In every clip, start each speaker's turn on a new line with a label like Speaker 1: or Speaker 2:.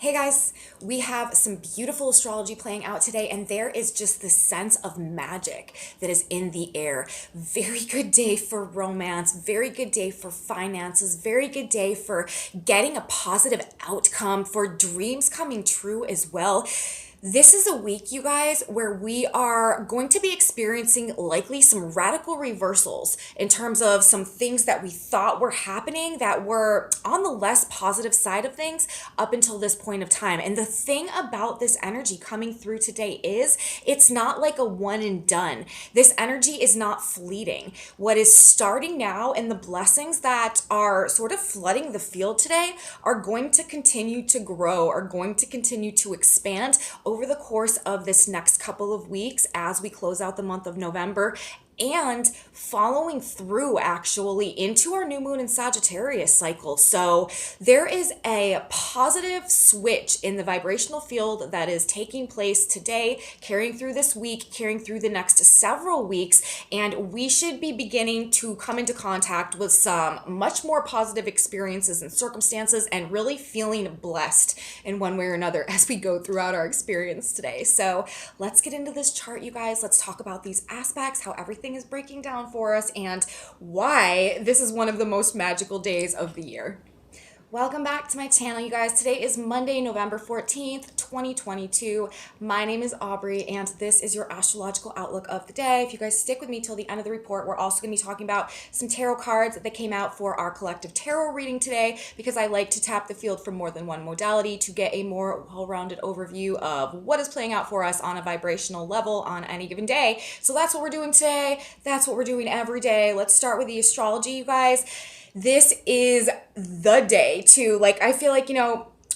Speaker 1: Hey guys, we have some beautiful astrology playing out today, and there is just this sense of magic that is in the air. Very good day for romance, very good day for finances, very good day for getting a positive outcome, for dreams coming true as well. This is a week, you guys, where we are going to be experiencing likely some radical reversals in terms of some things that we thought were happening that were on the less positive side of things up until this point of time. And the thing about this energy coming through today is it's not like a one and done. This energy is not fleeting. What is starting now and the blessings that are sort of flooding the field today are going to continue to grow, are going to continue to expand over the course of this next couple of weeks as we close out the month of November and following through actually into our new moon in Sagittarius cycle. So there is a positive switch in the vibrational field that is taking place today, carrying through this week, carrying through the next several weeks, and we should be beginning to come into contact with some much more positive experiences and circumstances and really feeling blessed in one way or another as we go throughout our experience today. So let's get into this chart, you guys. Let's talk about these aspects, how everything is breaking down for us, and why this is one of the most magical days of the year. Welcome back to my channel, you guys. Today is Monday, November 14th, 2022. My name is Aubrey, and this is your astrological outlook of the day. If you guys stick with me till the end of the report, we're also going to be talking about some tarot cards that came out for our collective tarot reading today, because I like to tap the field for more than one modality to get a more well-rounded overview of what is playing out for us on a vibrational level on any given day. So that's what we're doing today. That's what we're doing every day. Let's start with the astrology, you guys. This is the day to, I feel like,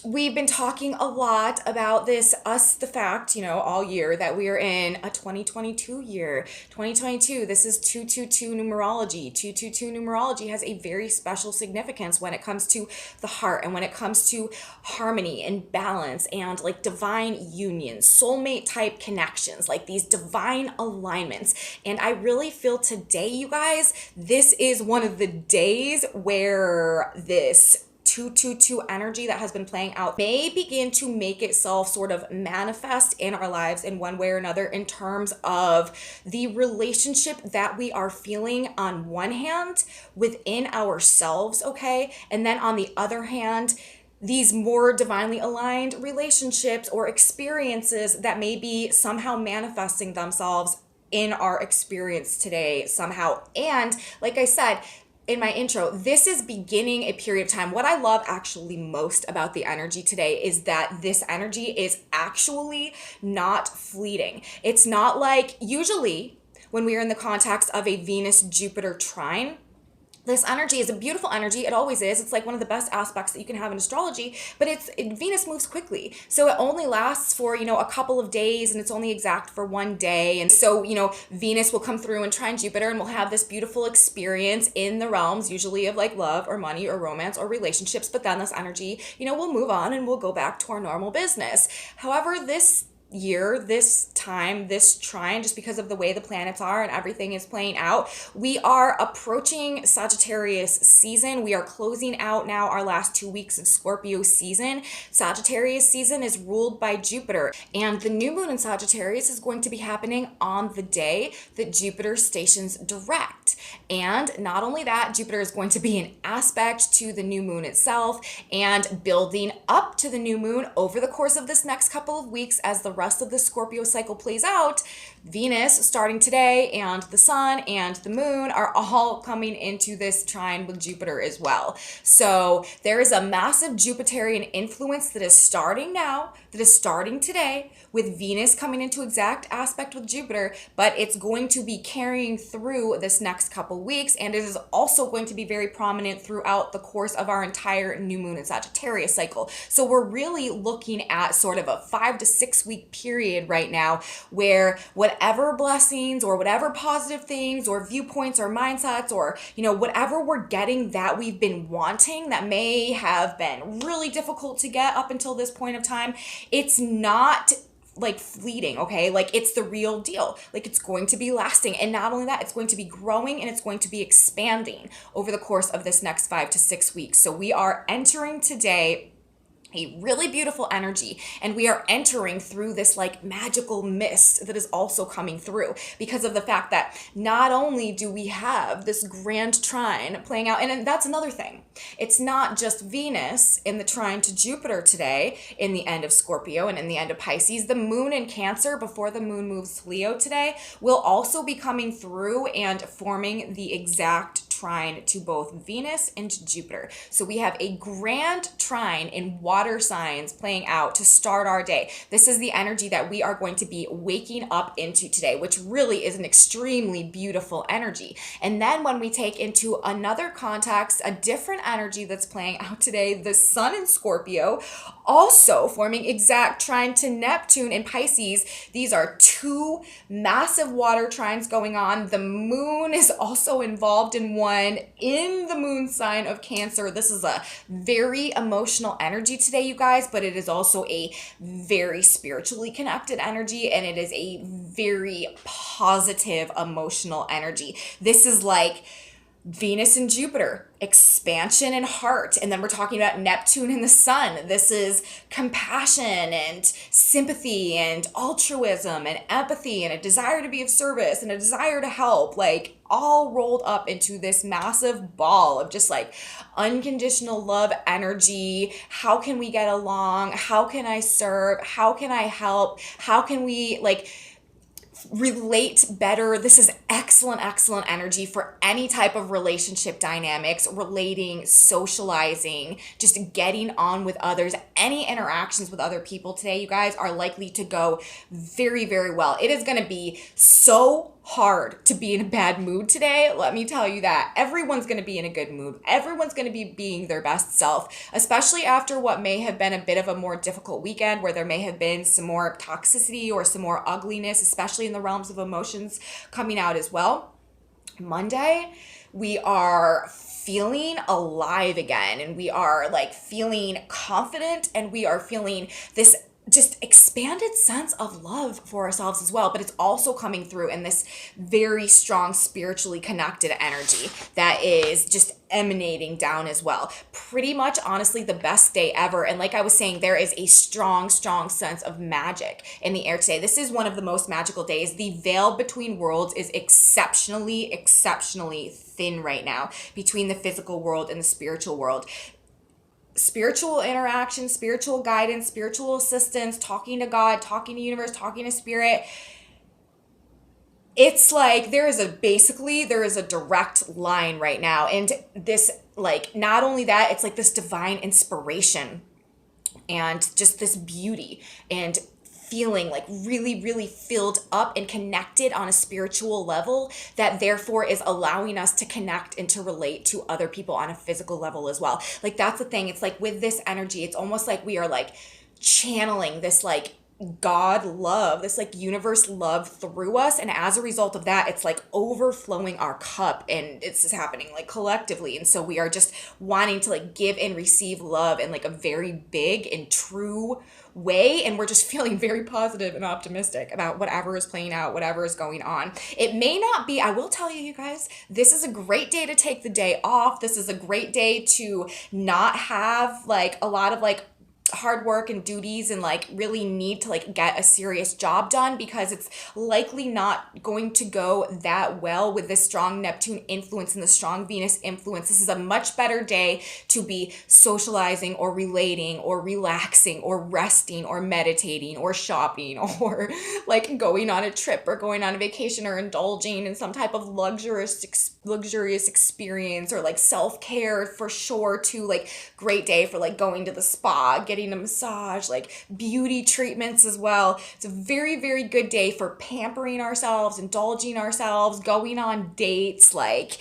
Speaker 1: we've been talking a lot about the fact, all year that we are in a 2022 year. 2022, this is 222 numerology. 222 numerology has a very special significance when it comes to the heart and when it comes to harmony and balance and divine unions, soulmate type connections, these divine alignments. And I really feel today, you guys, this is one of the days where this 222 energy that has been playing out may begin to make itself sort of manifest in our lives in one way or another, in terms of the relationship that we are feeling on one hand within ourselves, okay? And then on the other hand, these more divinely aligned relationships or experiences that may be somehow manifesting themselves in our experience today somehow. And like I said in my intro, this is beginning a period of time. What I love actually most about the energy today is that this energy is actually not fleeting. It's not like usually when we are in the context of a Venus-Jupiter trine, this energy is a beautiful energy. It always is. It's one of the best aspects that you can have in astrology, but Venus moves quickly. So it only lasts for, a couple of days, and it's only exact for one day. And so, Venus will come through and trine Jupiter, and we'll have this beautiful experience in the realms, usually of love or money or romance or relationships. But then this energy, will move on and we'll go back to our normal business. However, this year, this time, this trine, just because of the way the planets are and everything is playing out, we are approaching Sagittarius season. We are closing out now our last 2 weeks of Scorpio season. Sagittarius season is ruled by Jupiter, and the new moon in Sagittarius is going to be happening on the day that Jupiter stations direct. And not only that, Jupiter is going to be an aspect to the new moon itself and building up to the new moon over the course of this next couple of weeks as the rest of the Scorpio cycle plays out. Venus starting today and the sun and the moon are all coming into this trine with Jupiter as well. So there is a massive Jupiterian influence that is starting now, that is starting today, with Venus coming into exact aspect with Jupiter, but it's going to be carrying through this next couple weeks, and it is also going to be very prominent throughout the course of our entire new moon and Sagittarius cycle. So we're really looking at sort of a 5 to 6 week period right now where whatever blessings or whatever positive things or viewpoints or mindsets or, whatever we're getting that we've been wanting that may have been really difficult to get up until this point of time, it's not fleeting, okay? It's the real deal. It's going to be lasting. And not only that, it's going to be growing and it's going to be expanding over the course of this next 5 to 6 weeks. So we are entering today a really beautiful energy, and we are entering through this like magical mist that is also coming through because of the fact that not only do we have this grand trine playing out, and that's another thing, it's not just Venus in the trine to Jupiter today in the end of Scorpio and in the end of Pisces. The moon in Cancer before the moon moves to Leo today will also be coming through and forming the exact trine to both Venus and Jupiter. So we have a grand trine in water signs playing out to start our day. This is the energy that we are going to be waking up into today, which really is an extremely beautiful energy. And then when we take into another context, a different energy that's playing out today, the sun in Scorpio, also forming exact trine to Neptune in Pisces. These are two massive water trines going on. The moon is also involved in one in the moon sign of Cancer. This is a very emotional energy today, you guys, but it is also a very spiritually connected energy, and it is a very positive emotional energy. This is like Venus and Jupiter, expansion and heart. And then we're talking about Neptune and the sun. This is compassion and sympathy and altruism and empathy and a desire to be of service and a desire to help, like all rolled up into this massive ball of just like unconditional love energy. How can we get along? How can I serve? How can I help? How can we like relate better? This is excellent energy for any type of relationship dynamics, relating, socializing, just getting on with others. Any interactions with other people today, you guys, are likely to go very well. It is going to be so hard to be in a bad mood today. Let me tell you that. Everyone's going to be in a good mood. Everyone's going to be being their best self, especially after what may have been a bit of a more difficult weekend where there may have been some more toxicity or some more ugliness, especially in the realms of emotions coming out as well. Monday, we are feeling alive again, and we are like feeling confident, and we are feeling this just expanded sense of love for ourselves as well. But it's also coming through in this very strong spiritually connected energy that is just emanating down as well. Pretty much honestly the best day ever. And like I was saying, there is a strong sense of magic in the air today. This is one of the most magical days. The veil between worlds is exceptionally thin right now between the physical world and the spiritual world. Spiritual interaction, spiritual guidance, spiritual assistance, talking to God, talking to universe, talking to spirit. It's like there is a direct line right now. And this, like, not only that, it's like this divine inspiration and just this beauty and feeling like really filled up and connected on a spiritual level that therefore is allowing us to connect and to relate to other people on a physical level as well. Like that's the thing. It's like with this energy, it's almost like we are like channeling this like God love, this like universe love through us. And as a result of that, it's like overflowing our cup, and it's just happening like collectively. And so we are just wanting to like give and receive love in like a very big and true way. And we're just feeling very positive and optimistic about whatever is playing out, whatever is going on. It may not be, I will tell you, you guys, this is a great day to take the day off. This is a great day to not have like a lot of like hard work and duties and like really need to like get a serious job done, because it's likely not going to go that well with this strong Neptune influence and the strong Venus influence. This is a much better day to be socializing or relating or relaxing or resting or meditating or shopping or like going on a trip or going on a vacation or indulging in some type of luxurious experience or like self-care for sure too. Like great day for like going to the spa, getting a massage, like beauty treatments as well. It's a very good day for pampering ourselves, indulging ourselves, going on dates, like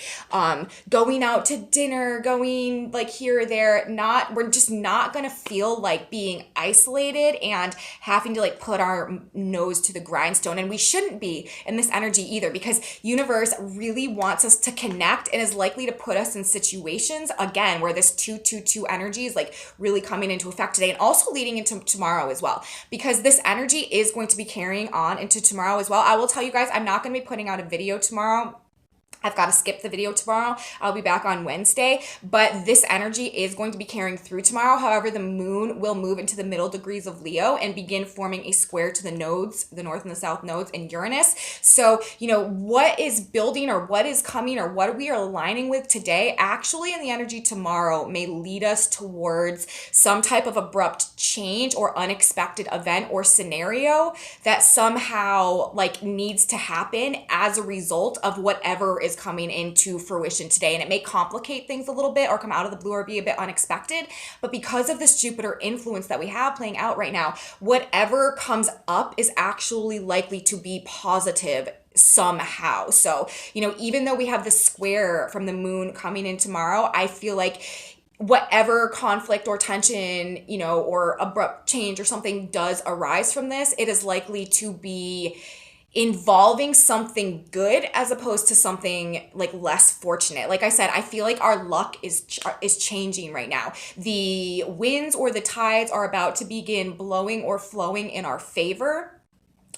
Speaker 1: going out to dinner, going like here or there. We're just not gonna feel like being isolated and having to like put our nose to the grindstone. And we shouldn't be in this energy either, because universe really wants us to connect and is likely to put us in situations again where this 222 energy is like really coming into effect today, and also leading into tomorrow as well, because this energy is going to be carrying on into tomorrow as well. I will tell you guys, I'm not going to be putting out a video tomorrow. I've got to skip the video tomorrow. I'll be back on Wednesday, but this energy is going to be carrying through tomorrow. However, the moon will move into the middle degrees of Leo and begin forming a square to the nodes, the north and the south nodes in Uranus. So, what is building or what is coming or what we are aligning with today, actually in the energy tomorrow, may lead us towards some type of abrupt change or unexpected event or scenario that somehow needs to happen as a result of whatever is coming into fruition today. And it may complicate things a little bit or come out of the blue or be a bit unexpected. But because of this Jupiter influence that we have playing out right now, whatever comes up is actually likely to be positive somehow. So, even though we have the square from the moon coming in tomorrow, I feel like whatever conflict or tension, or abrupt change or something does arise from this, it is likely to be involving something good as opposed to something less fortunate. Like I said, I feel like our luck is changing right now. The winds or the tides are about to begin blowing or flowing in our favor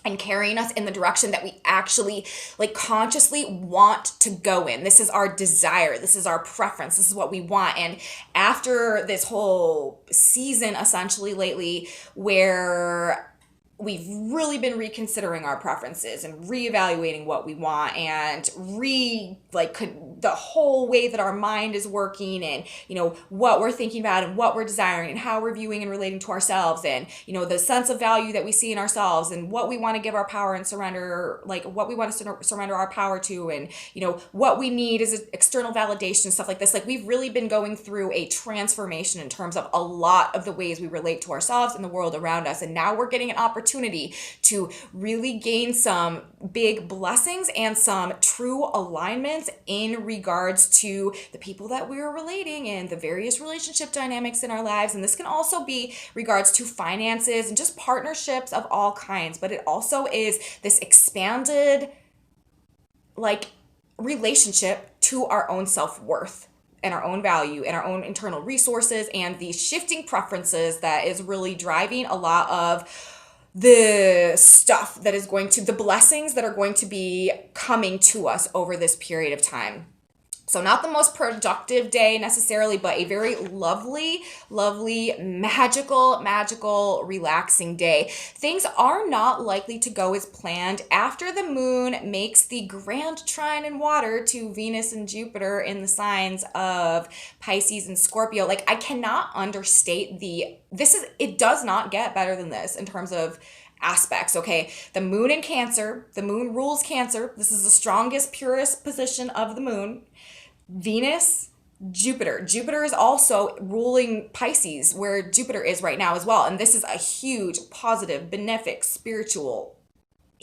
Speaker 1: and carrying us in the direction that we actually consciously want to go in. This is our desire. This is our preference. This is what we want. And after this whole season, essentially lately, where we've really been reconsidering our preferences and reevaluating what we want and the whole way that our mind is working and, what we're thinking about and what we're desiring and how we're viewing and relating to ourselves and, the sense of value that we see in ourselves and what we want to give our power and surrender, what we want to surrender our power to and, what we need is external validation, stuff like this. We've really been going through a transformation in terms of a lot of the ways we relate to ourselves and the world around us. And now we're getting an opportunity to really gain some big blessings and some true alignments in regards to the people that we are relating and the various relationship dynamics in our lives. And this can also be regards to finances and just partnerships of all kinds, but it also is this expanded relationship to our own self-worth and our own value and our own internal resources and the shifting preferences that is really driving a lot of the stuff that is the blessings that are going to be coming to us over this period of time. So not the most productive day necessarily, but a very lovely, lovely, magical, relaxing day. Things are not likely to go as planned after the moon makes the grand trine in water to Venus and Jupiter in the signs of Pisces and Scorpio. I cannot understate it does not get better than this in terms of aspects, okay? The moon in Cancer, the moon rules Cancer. This is the strongest, purest position of the moon. Venus, Jupiter. Jupiter is also ruling Pisces, where Jupiter is right now as well. And this is a huge, positive, benefic, spiritual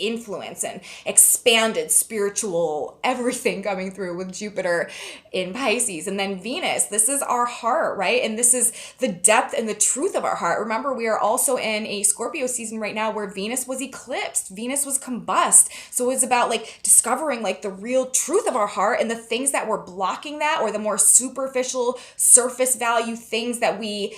Speaker 1: influence and expanded spiritual everything coming through with Jupiter in Pisces. And then Venus, this is our heart, right? And this is the depth and the truth of our heart. Remember, we are also in a Scorpio season right now where Venus was eclipsed, Venus was combust. So it's about discovering the real truth of our heart and the things that were blocking that, or the more superficial surface value things that we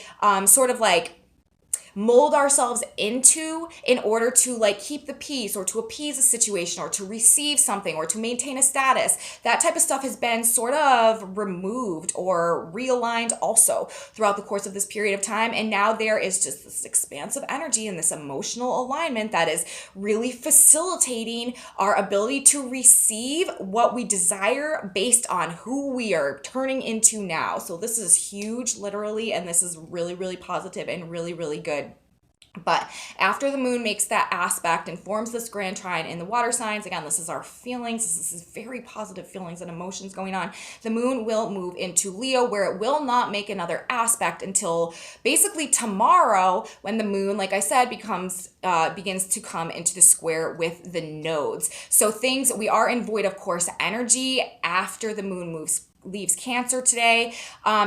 Speaker 1: mold ourselves into in order to keep the peace or to appease a situation or to receive something or to maintain a status. That type of stuff has been sort of removed or realigned also throughout the course of this period of time. And now there is just this expansive energy and this emotional alignment that is really facilitating our ability to receive what we desire based on who we are turning into now. So this is huge, literally, and this is really, really positive and really, really good. But after the moon makes that aspect and forms this grand trine in the water signs, again, this is our feelings. This is very positive feelings and emotions going on. The moon will move into Leo, where it will not make another aspect until basically tomorrow, when the moon, like I said, begins to come into the square with the nodes. So we are in void, of course, energy after the moon leaves Cancer today.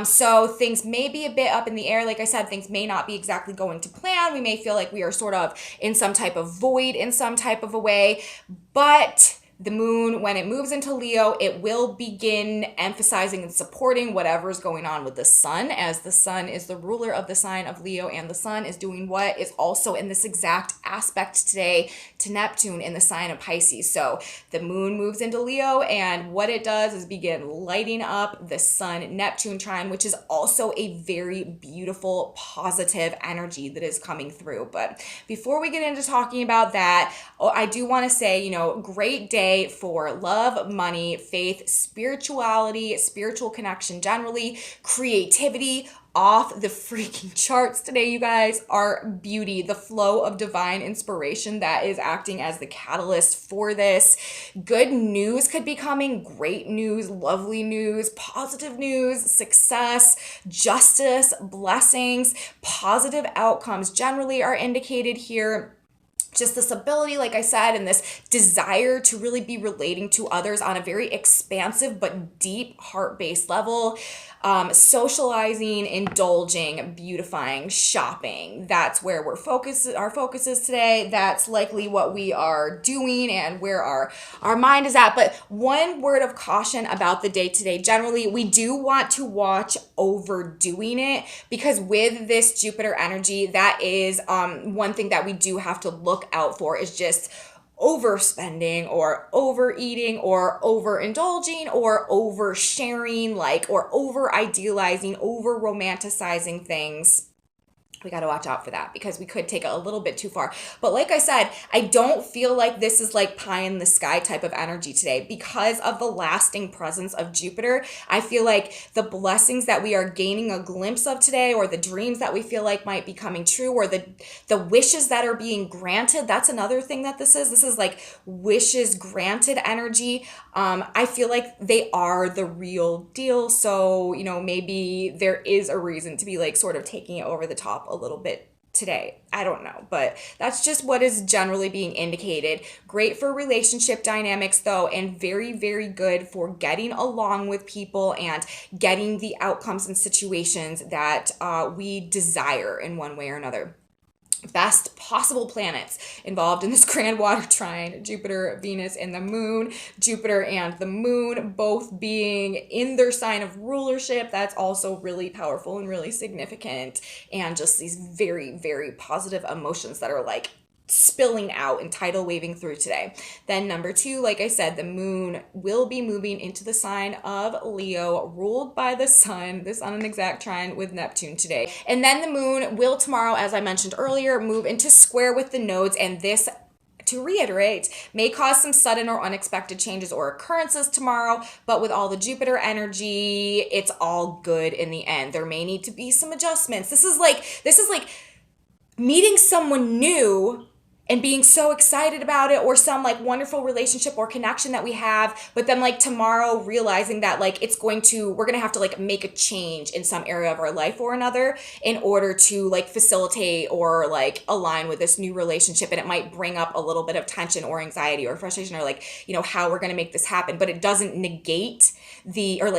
Speaker 1: So things may be a bit up in the air. Like I said, things may not be exactly going to plan. We may feel like we are sort of in some type of void in some type of a way, but The moon, when it moves into Leo, it will begin emphasizing and supporting whatever's going on with the sun, as the sun is the ruler of the sign of Leo, and the sun is doing what is also in this exact aspect today to Neptune in the sign of Pisces. So the moon moves into Leo, and what it does is begin lighting up the sun Neptune trine, which is also a very beautiful, positive energy that is coming through. But before we get into talking about that, I do want to say, great day for love, money, faith, spirituality, spiritual connection generally, creativity, off the freaking charts today, you guys. Our beauty, the flow of divine inspiration that is acting as the catalyst for this. Good news could be coming, great news, lovely news, positive news, success, justice, blessings, positive outcomes generally are indicated here. Just this ability, like I said, and this desire to really be relating to others on a very expansive but deep heart-based level. Socializing, indulging, beautifying, shopping. That's where our focus is today. That's likely what we are doing and where our mind is at. But one word of caution about the day today, generally, we do want to watch overdoing it, because with this Jupiter energy, that is one thing that we do have to look out for, is just overspending or overeating or overindulging or oversharing, or over idealizing, over romanticizing things. We got to watch out for that, because we could take it a little bit too far. But like I said, I don't feel like this is like pie in the sky type of energy today, because of the lasting presence of Jupiter. I feel like the blessings that we are gaining a glimpse of today, or the dreams that we feel like might be coming true, or the wishes that are being granted, that's another thing that this is. This is like wishes granted energy. I feel like they are the real deal. So, maybe there is a reason to be like sort of taking it over the top a little bit today. I don't know, but that's just what is generally being indicated. Great for relationship dynamics though, and very, very good for getting along with people and getting the outcomes and situations that we desire in one way or another. Best possible planets involved in this grand water trine: Jupiter, Venus, and the moon. Jupiter and the moon both being in their sign of rulership. That's also really powerful and really significant. And just these very, very positive emotions that are like spilling out and tidal waving through today. Then number 2, like I said, the moon will be moving into the sign of Leo, ruled by the sun, this on an exact trine with Neptune today. And then the moon will tomorrow, as I mentioned earlier, move into square with the nodes, and this, to reiterate, may cause some sudden or unexpected changes or occurrences tomorrow, but with all the Jupiter energy, it's all good in the end. There may need to be some adjustments. This is like meeting someone new and being so excited about it, or some like wonderful relationship or connection that we have, but then like tomorrow realizing that like we're gonna have to like make a change in some area of our life or another in order to like facilitate or like align with this new relationship. And it might bring up a little bit of tension or anxiety or frustration, or like, how we're gonna make this happen, but it doesn't negate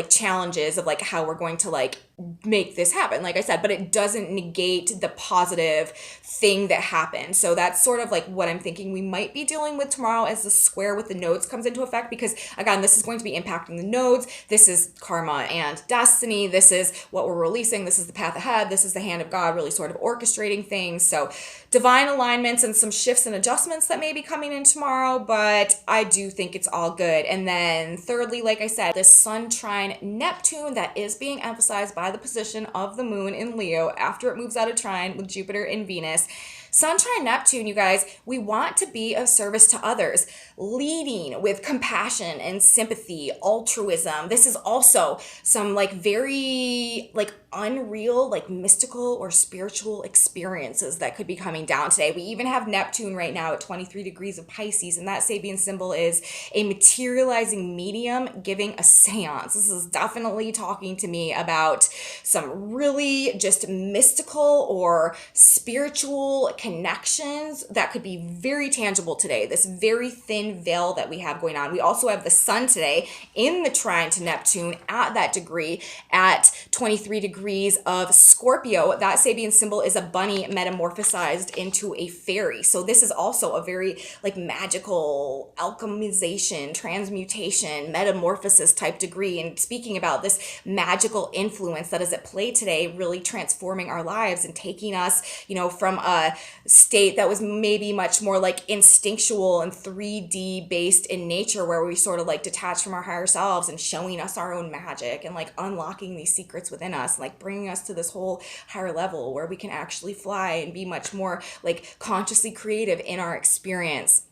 Speaker 1: challenges of like how we're going to like make this happen, like I said, but it doesn't negate the positive thing that happened. So that's sort of like what I'm thinking we might be dealing with tomorrow as the square with the nodes comes into effect, because again, this is going to be impacting the nodes. This is karma and destiny. This is what we're releasing. This is the path ahead. This is the hand of God really sort of orchestrating things. So divine alignments and some shifts and adjustments that may be coming in tomorrow, but I do think it's all good. And then thirdly, like I said, this sun trine Neptune that is being emphasized by the position of the moon in Leo after it moves out of trine with Jupiter and Venus. Sun trine Neptune, you guys, we want to be of service to others, leading with compassion and sympathy, altruism. This is also some like very like unreal, like mystical or spiritual experiences that could be coming down today. We even have Neptune right now at 23 degrees of Pisces, and that Sabian symbol is a materializing medium giving a seance. This is definitely talking to me about some really just mystical or spiritual connections that could be very tangible today, this very thin veil that we have going on. We also have the sun today in the trine to Neptune at that degree at 23 degrees of Scorpio. That Sabian symbol is a bunny metamorphosized into a fairy. So this is also a very like magical alchemization, transmutation, metamorphosis type degree. And speaking about this magical influence that is at play today, really transforming our lives and taking us, from a state that was maybe much more like instinctual and 3D based in nature, where we sort of like detach from our higher selves and showing us our own magic and like unlocking these secrets within us, like bringing us to this whole higher level where we can actually fly and be much more like consciously creative in our experience.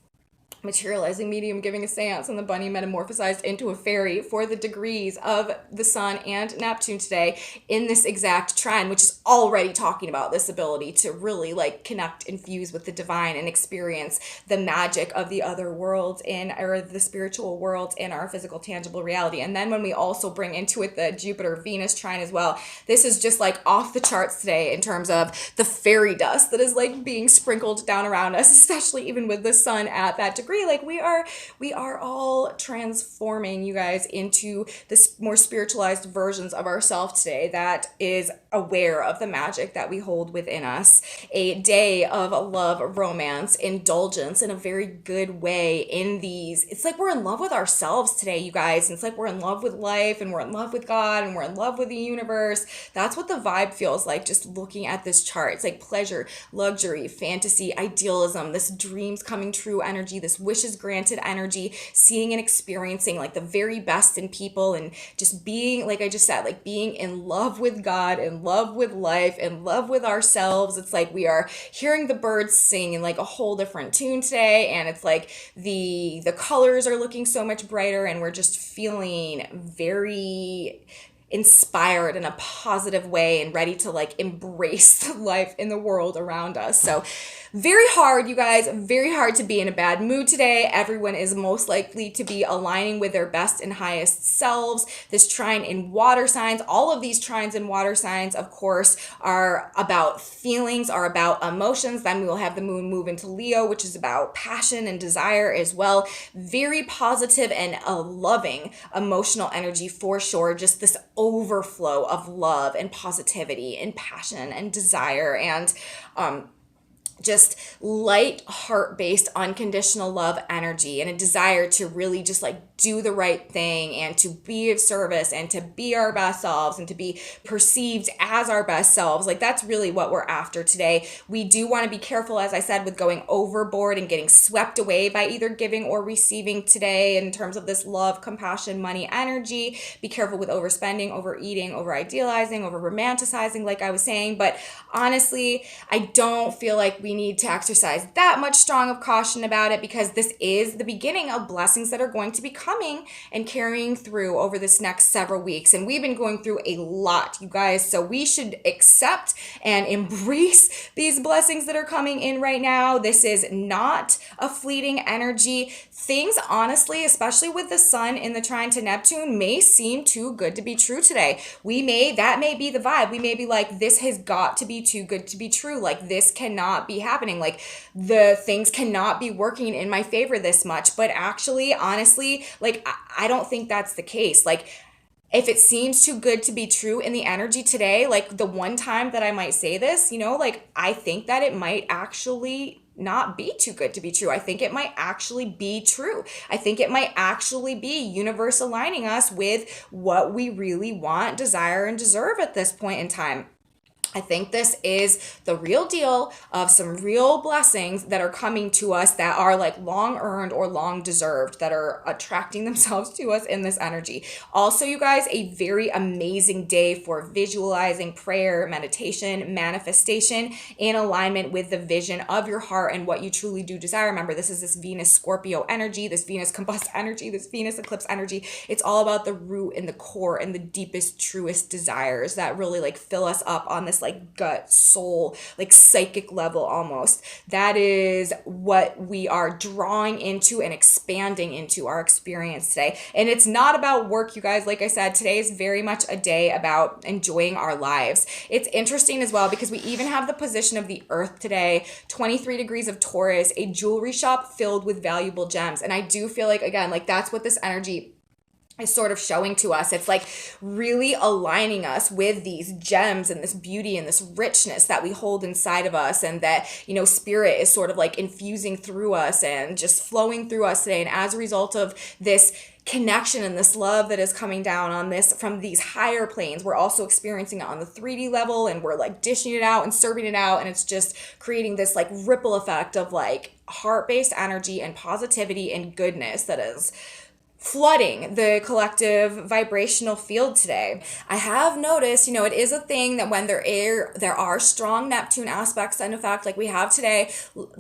Speaker 1: Materializing medium giving a seance and the bunny metamorphosized into a fairy for the degrees of the sun and Neptune today in this exact trine, which is already talking about this ability to really like connect and fuse with the divine and experience the magic of the other worlds or the spiritual worlds in our physical tangible reality. And then when we also bring into it the Jupiter Venus trine as well, this is just like off the charts today in terms of the fairy dust that is like being sprinkled down around us, especially even with the sun at that degree. Like we are all transforming, you guys, into this more spiritualized versions of ourselves today that is aware of the magic that we hold within us. A day of love, romance, indulgence in a very good way in these. It's like we're in love with ourselves today, you guys. And it's like we're in love with life and we're in love with God and we're in love with the universe. That's what the vibe feels like just looking at this chart. It's like pleasure, luxury, fantasy, idealism, this dreams coming true energy, this wishes granted energy, seeing and experiencing like the very best in people and just being, like I just said, like being in love with God, in love with life, in love with ourselves. It's like we are hearing the birds sing in like a whole different tune today, and it's like the colors are looking so much brighter and we're just feeling very inspired in a positive way and ready to like embrace life in the world around us. So very hard, you guys, very hard to be in a bad mood today. Everyone is most likely to be aligning with their best and highest selves. This trine in water signs, all of these trines in water signs, of course, are about feelings, are about emotions. Then we will have the moon move into Leo, which is about passion and desire as well. Very positive and a loving emotional energy for sure. Just this overflow of love and positivity and passion and desire and just light heart-based unconditional love energy and a desire to really just like do the right thing and to be of service and to be our best selves and to be perceived as our best selves. Like that's really what we're after today. We do want to be careful, as I said, with going overboard and getting swept away by either giving or receiving today in terms of this love, compassion, money energy. Be careful with overspending, overeating, over idealizing, over romanticizing, like I was saying. But honestly, I don't feel like we need to exercise that much strong of caution about it, because this is the beginning of blessings that are going to be coming and carrying through over this next several weeks. And we've been going through a lot, you guys, so we should accept and embrace these blessings that are coming in right now. This is not a fleeting energy. Things, honestly, especially with the sun in the trine to Neptune, may seem too good to be true today. That may be the vibe. We may be like, this has got to be too good to be true. Like this cannot be happening. Like the things cannot be working in my favor this much. But actually, honestly, like I don't think that's the case. Like if it seems too good to be true in the energy today, like the one time that I might say this, like I think that it might actually not be too good to be true. I think it might actually be true. I think it might actually be universe aligning us with what we really want, desire, and deserve at this point in time. I think this is the real deal of some real blessings that are coming to us that are like long earned or long deserved, that are attracting themselves to us in this energy. Also, you guys, a very amazing day for visualizing, prayer, meditation, manifestation in alignment with the vision of your heart and what you truly do desire. Remember, this is this Venus Scorpio energy, this Venus combust energy, this Venus eclipse energy. It's all about the root and the core and the deepest, truest desires that really like fill us up on this like gut, soul, like psychic level almost. That is what we are drawing into and expanding into our experience today. And it's not about work, you guys. Like I said, today is very much a day about enjoying our lives. It's interesting as well because we even have the position of the earth today, 23 degrees of Taurus, a jewelry shop filled with valuable gems. And I do feel like, again, like that's what this energy is sort of showing to us. It's like really aligning us with these gems and this beauty and this richness that we hold inside of us, and that, you know, spirit is sort of like infusing through us and just flowing through us today. And as a result of this connection and this love that is coming down on this from these higher planes, we're also experiencing it on the 3D level, and we're like dishing it out and serving it out, and it's just creating this like ripple effect of like heart-based energy and positivity and goodness that is flooding the collective vibrational field today. I have noticed, you know, it is a thing that when there are strong Neptune aspects, and in fact, like we have today,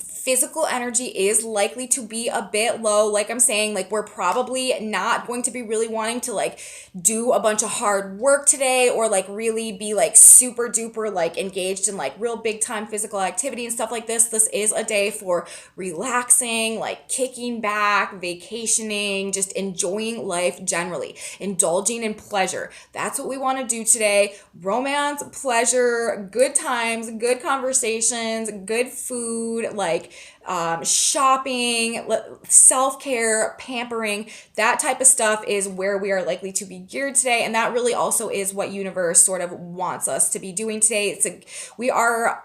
Speaker 1: physical energy is likely to be a bit low. Like I'm saying, like we're probably not going to be really wanting to like do a bunch of hard work today, or like really be like super duper like engaged in like real big time physical activity and stuff like this. This is a day for relaxing, like kicking back, vacationing, just enjoying life generally, indulging in pleasure. That's what we want to do today. Romance, pleasure, good times, good conversations, good food, like shopping, self-care, pampering, that type of stuff is where we are likely to be geared today. And that really also is what universe sort of wants us to be doing today. We are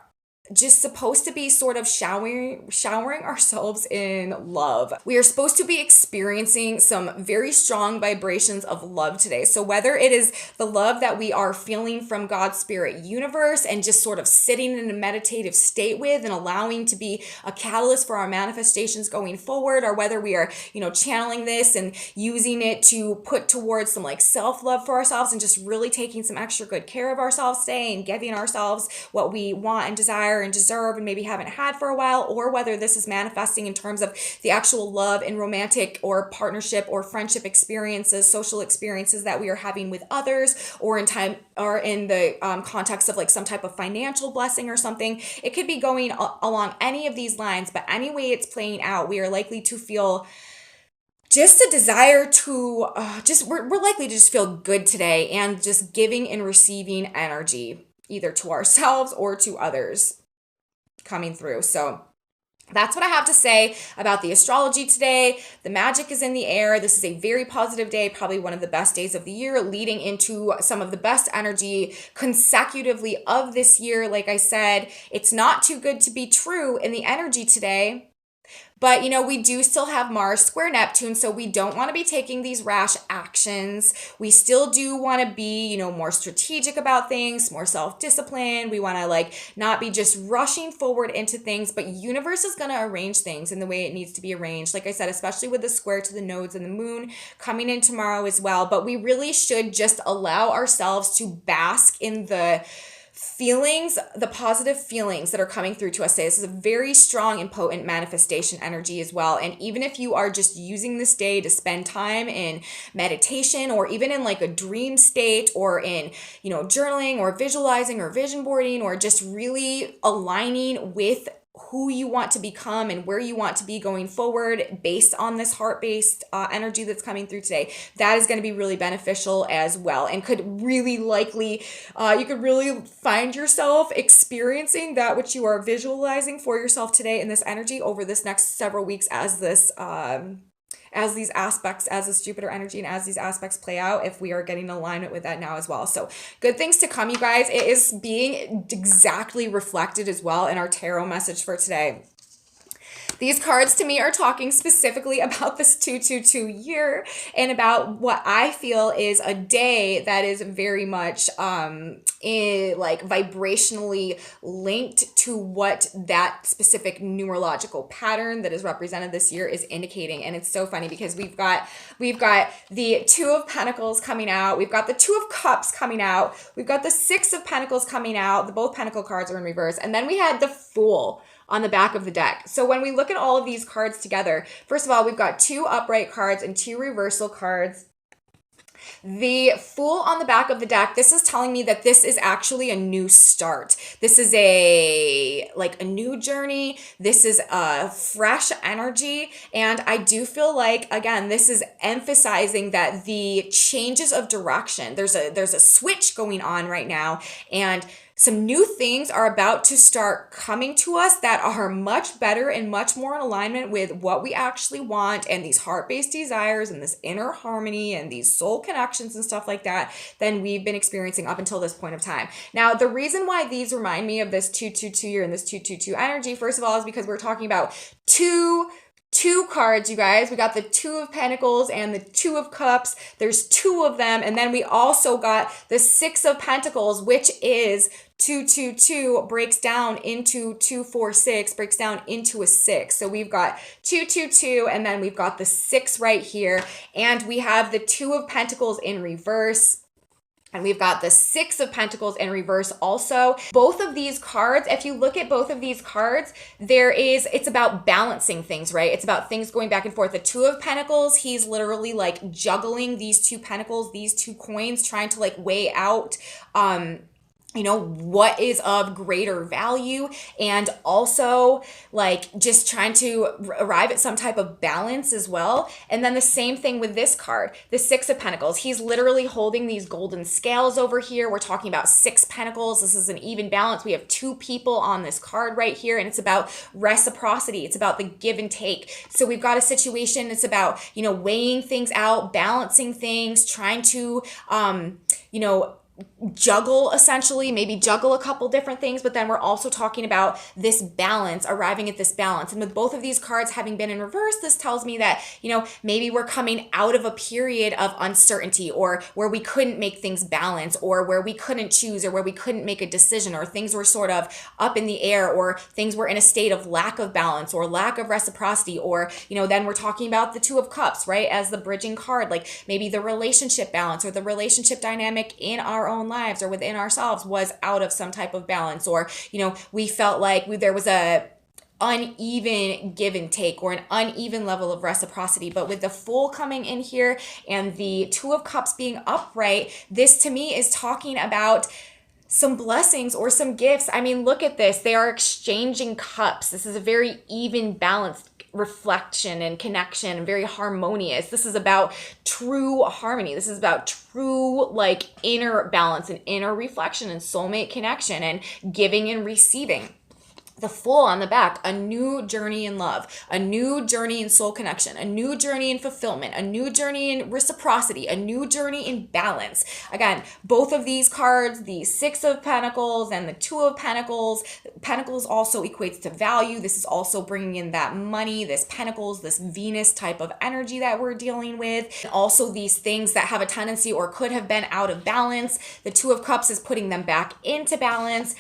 Speaker 1: just supposed to be sort of showering ourselves in love. We are supposed to be experiencing some very strong vibrations of love today. So whether it is the love that we are feeling from God's spirit universe and just sort of sitting in a meditative state with and allowing to be a catalyst for our manifestations going forward, or whether we are, you know, channeling this and using it to put towards some like self-love for ourselves and just really taking some extra good care of ourselves today and giving ourselves what we want and desire and deserve and maybe haven't had for a while, or whether this is manifesting in terms of the actual love and romantic or partnership or friendship experiences, social experiences that we are having with others, or in time or in the context of like some type of financial blessing or something. It could be going along any of these lines, but any way it's playing out, we are likely to feel just a desire to we're likely to just feel good today, and just giving and receiving energy either to ourselves or to others coming through. So that's what I have to say about the astrology today. The magic is in the air. This is a very positive day, probably one of the best days of the year, leading into some of the best energy consecutively of this year. Like I said, it's not too good to be true in the energy today. But, you know, we do still have Mars square Neptune, so we don't want to be taking these rash actions. We still do want to be, you know, more strategic about things, more self-disciplined. We want to like not be just rushing forward into things, but universe is going to arrange things in the way it needs to be arranged. Like I said, especially with the square to the nodes and the moon coming in tomorrow as well. But we really should just allow ourselves to bask in the feelings, the positive feelings that are coming through to us today. This is a very strong and potent manifestation energy as well. And even if you are just using this day to spend time in meditation, or even in like a dream state, or in, you know, journaling or visualizing or vision boarding, or just really aligning with who you want to become and where you want to be going forward based on this heart-based energy that's coming through today, that is going to be really beneficial as well, and could really likely, you could really find yourself experiencing that which you are visualizing for yourself today in this energy over this next several weeks as this as these aspects, as this Jupiter energy and as these aspects play out, if we are getting in alignment with that now as well. So good things to come, you guys. It is being exactly reflected as well in our tarot message for today. These cards to me are talking specifically about this 222 year and about what I feel is a day that is very much like vibrationally linked to what that specific numerological pattern that is represented this year is indicating. And it's so funny because we've got the Two of Pentacles coming out, we've got the Two of Cups coming out, we've got the Six of Pentacles coming out, the both Pentacle cards are in reverse, and then we had the Fool on the back of the deck. So when we look at all of these cards together, first of all, we've got two upright cards and two reversal cards. The Fool on the back of the deck, this is telling me that this is actually a new start. This is a new journey. This is a fresh energy. And I do feel like, again, this is emphasizing that the changes of direction, there's a switch going on right now, and some new things are about to start coming to us that are much better and much more in alignment with what we actually want, and these heart-based desires and this inner harmony and these soul connections and stuff like that than we've been experiencing up until this point of time. Now, the reason why these remind me of this 222 year and this 222 energy, first of all, is because we're talking about two cards, you guys. We got the Two of Pentacles and the Two of Cups. There's two of them. And then we also got the Six of Pentacles, which is 222 breaks down into 246, breaks down into a 6. So we've got 222, and then we've got the 6 right here. And we have the Two of Pentacles in reverse. And we've got the Six of Pentacles in reverse also. Both of these cards, if you look at both of these cards, it's about balancing things, right? It's about things going back and forth. The Two of Pentacles, he's literally like juggling these two pentacles, these two coins, trying to like weigh out, what is of greater value, and also like just trying to arrive at some type of balance as well. And then the same thing with this card, the Six of Pentacles. He's literally holding these golden scales over here. We're talking about 6 pentacles. This is an even balance. We have 2 people on this card right here, and it's about reciprocity. It's about the give and take. So we've got a situation. It's about, weighing things out, balancing things, trying to, juggle, essentially, maybe juggle a couple different things, but then we're also talking about this balance, arriving at this balance. And with both of these cards having been in reverse, this tells me that, maybe we're coming out of a period of uncertainty, or where we couldn't make things balance, or where we couldn't choose, or where we couldn't make a decision, or things were sort of up in the air, or things were in a state of lack of balance or lack of reciprocity, or, then we're talking about the Two of Cups, right, as the bridging card, like maybe the relationship balance or the relationship dynamic in our own lives or within ourselves was out of some type of balance, or we felt like there was a uneven give and take or an uneven level of reciprocity. But with the Fool coming in here and the Two of Cups being upright, this to me is talking about some blessings or some gifts. I mean, look at this. They are exchanging cups. This is a very even, balanced reflection and connection, and very harmonious. This is about true harmony. This is about true inner balance and inner reflection and soulmate connection and giving and receiving. The Fool on the back, a new journey in love, a new journey in soul connection, a new journey in fulfillment, a new journey in reciprocity, a new journey in balance. Again, both of these cards, the Six of Pentacles and the Two of Pentacles, Pentacles also equates to value. This is also bringing in that money, this Pentacles, this Venus type of energy that we're dealing with. And also these things that have a tendency or could have been out of balance. The Two of Cups is putting them back into balance,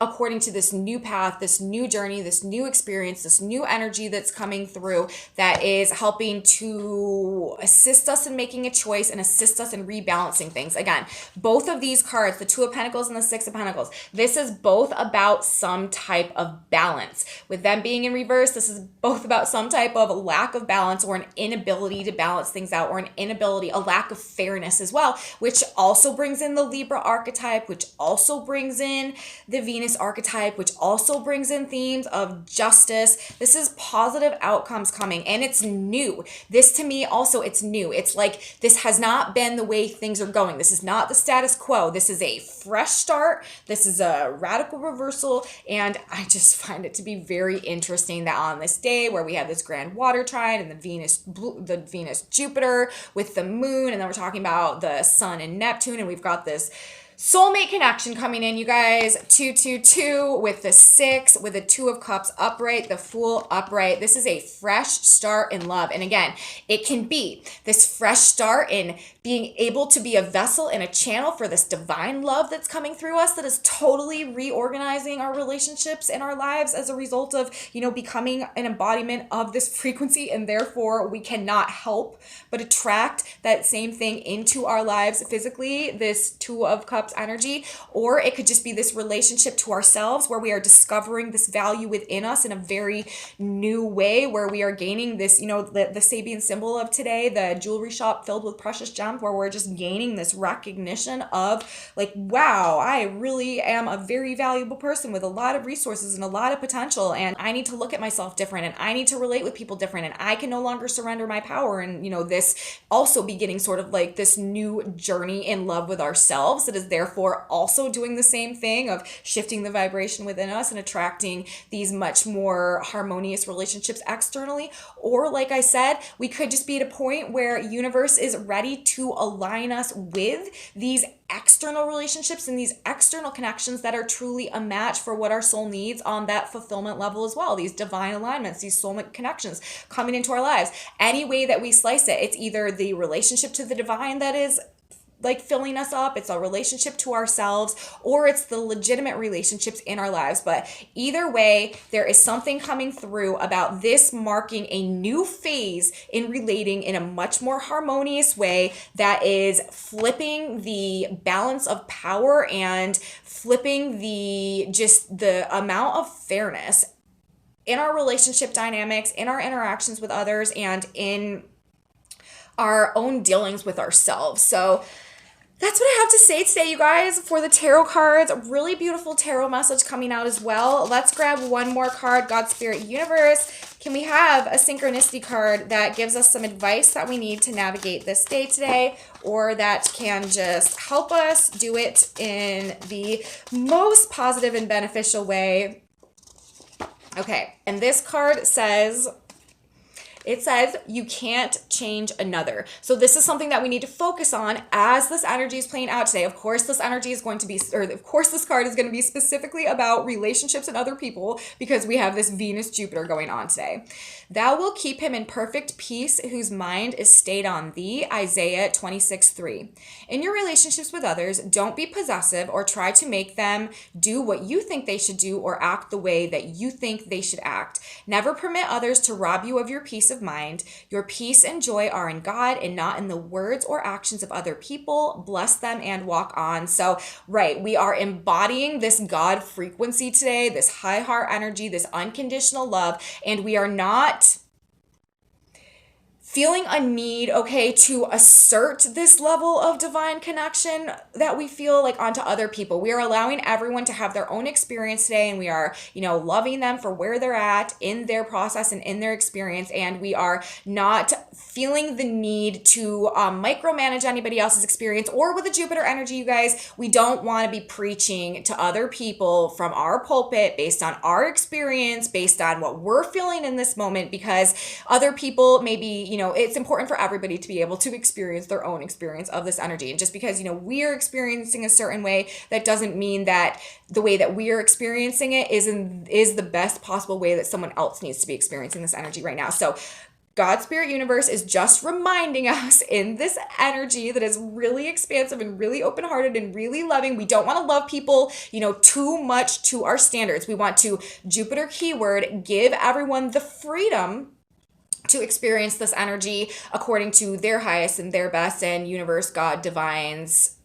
Speaker 1: according to this new path, this new journey, this new experience, this new energy that's coming through that is helping to assist us in making a choice and assist us in rebalancing things. Again, both of these cards, the Two of Pentacles and the Six of Pentacles, this is both about some type of balance. With them being in reverse, this is both about some type of lack of balance or an inability to balance things out, or an inability, a lack of fairness as well, which also brings in the Libra archetype, which also brings in the Venus archetype, which also brings in themes of justice. This is positive outcomes coming, and it's new. This to me also, it's new. It's like this has not been the way things are going. This is not the status quo. This is a fresh start. This is a radical reversal, and I just find it to be very interesting that on this day where we have this grand water trine and the Venus Jupiter with the moon, and then we're talking about the sun and Neptune, and we've got this soulmate connection coming in, you guys. 222 with the 6, with the Two of Cups upright, the Fool upright. This is a fresh start in love. And again, it can be this fresh start in being able to be a vessel and a channel for this divine love that's coming through us, that is totally reorganizing our relationships in our lives as a result of, becoming an embodiment of this frequency. And therefore we cannot help but attract that same thing into our lives physically. This Two of Cups cups energy, or it could just be this relationship to ourselves where we are discovering this value within us in a very new way, where we are gaining this, you know, the Sabian symbol of today, the jewelry shop filled with precious gems, where we're just gaining this recognition of like, wow, I really am a very valuable person with a lot of resources and a lot of potential, and I need to look at myself different, and I need to relate with people different, and I can no longer surrender my power. And, you know, this also beginning sort of like this new journey in love with ourselves that is therefore also doing the same thing of shifting the vibration within us and attracting these much more harmonious relationships externally. Or like I said, we could just be at a point where universe is ready to align us with these external relationships and these external connections that are truly a match for what our soul needs on that fulfillment level as well. These divine alignments, these soulmate connections coming into our lives. Any way that we slice it, it's either the relationship to the divine that is like filling us up, it's a relationship to ourselves, or it's the legitimate relationships in our lives. But either way, there is something coming through about this marking a new phase in relating in a much more harmonious way that is flipping the balance of power and flipping the amount of fairness in our relationship dynamics, in our interactions with others, and in our own dealings with ourselves. So that's what I have to say today, you guys, for the tarot cards. A really beautiful tarot message coming out as well. Let's grab one more card. God, Spirit, Universe. Can we have a synchronicity card that gives us some advice that we need to navigate this day today, or that can just help us do it in the most positive and beneficial way? Okay, and this card says, it says, you can't change another. So this is something that we need to focus on as this energy is playing out today. Of course, this energy is going to be, or of course, this card is going to be specifically about relationships and other people, because we have this Venus-Jupiter going on today. Thou will keep him in perfect peace whose mind is stayed on thee, Isaiah 26:3. In your relationships with others, don't be possessive or try to make them do what you think they should do or act the way that you think they should act. Never permit others to rob you of your peace of mind. Your peace and joy are in God and not in the words or actions of other people. Bless them and walk on. So, right, we are embodying this God frequency today, this high heart energy, this unconditional love, and we are not feeling a need, okay, to assert this level of divine connection that we feel like onto other people. We are allowing everyone to have their own experience today, and we are, you know, loving them for where they're at in their process and in their experience, and we are not feeling the need to micromanage anybody else's experience. Or with the Jupiter energy, you guys, we don't want to be preaching to other people from our pulpit based on our experience, based on what we're feeling in this moment, because other people maybe, you know, it's important for everybody to be able to experience their own experience of this energy. And just because, you know, we are experiencing a certain way, that doesn't mean that the way that we are experiencing it is the best possible way that someone else needs to be experiencing this energy right now. So God, Spirit, Universe is just reminding us in this energy that is really expansive and really open-hearted and really loving. We don't want to love people, you know, too much to our standards. We want to, Jupiter keyword, give everyone the freedom to experience this energy according to their highest and their best, and universe, God, divines,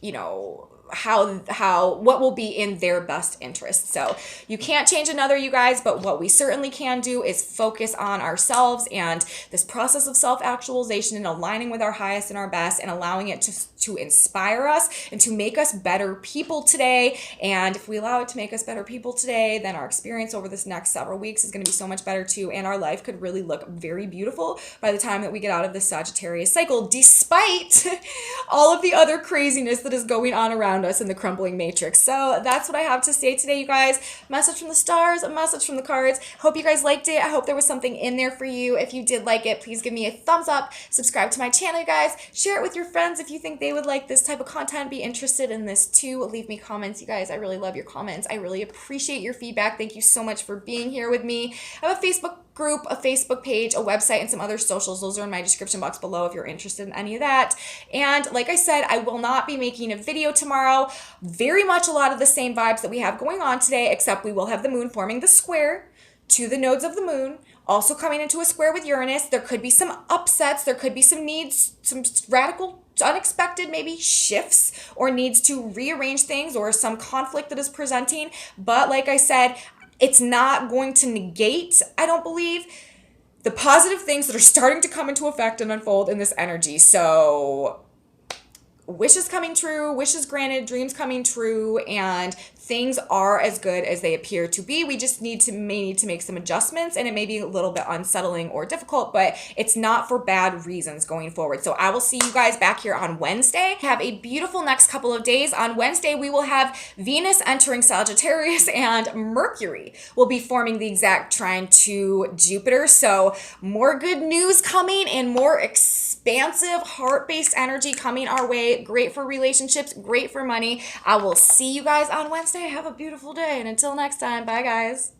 Speaker 1: you know, what will be in their best interest. So you can't change another, you guys, but what we certainly can do is focus on ourselves and this process of self-actualization and aligning with our highest and our best, and allowing it to inspire us and to make us better people today. And if we allow it to make us better people today, then our experience over this next several weeks is going to be so much better too, and our life could really look very beautiful by the time that we get out of this Sagittarius cycle, despite all of the other craziness that is going on around us in the crumbling matrix. So that's what I have to say today, you guys. Message from the stars, a message from the cards. Hope you guys liked it. I hope there was something in there for you. If you did like it, please give me a thumbs up, subscribe to my channel, you guys, share it with your friends if you think they would like this type of content, be interested in this too. Leave me comments, you guys. I really love your comments. I really appreciate your feedback. Thank you so much for being here with me. I have a Facebook group, a Facebook page, a website, and some other socials. Those are in my description box below if you're interested in any of that. And like I said, I will not be making a video tomorrow. Very much a lot of the same vibes that we have going on today, except we will have the moon forming the square to the nodes of the moon, also coming into a square with Uranus. There could be some upsets, there could be some needs, some radical, unexpected maybe shifts or needs to rearrange things or some conflict that is presenting. But like I said, it's not going to negate, I don't believe, the positive things that are starting to come into effect and unfold in this energy. So wishes coming true, wishes granted, dreams coming true, and things are as good as they appear to be. We just may need to make some adjustments, and it may be a little bit unsettling or difficult, but it's not for bad reasons going forward. So I will see you guys back here on Wednesday. Have a beautiful next couple of days. On Wednesday, we will have Venus entering Sagittarius, and Mercury will be forming the exact trine to Jupiter. So more good news coming and more expansive heart-based energy coming our way. Great for relationships, great for money. I will see you guys on Wednesday. Have a beautiful day, and until next time, bye guys.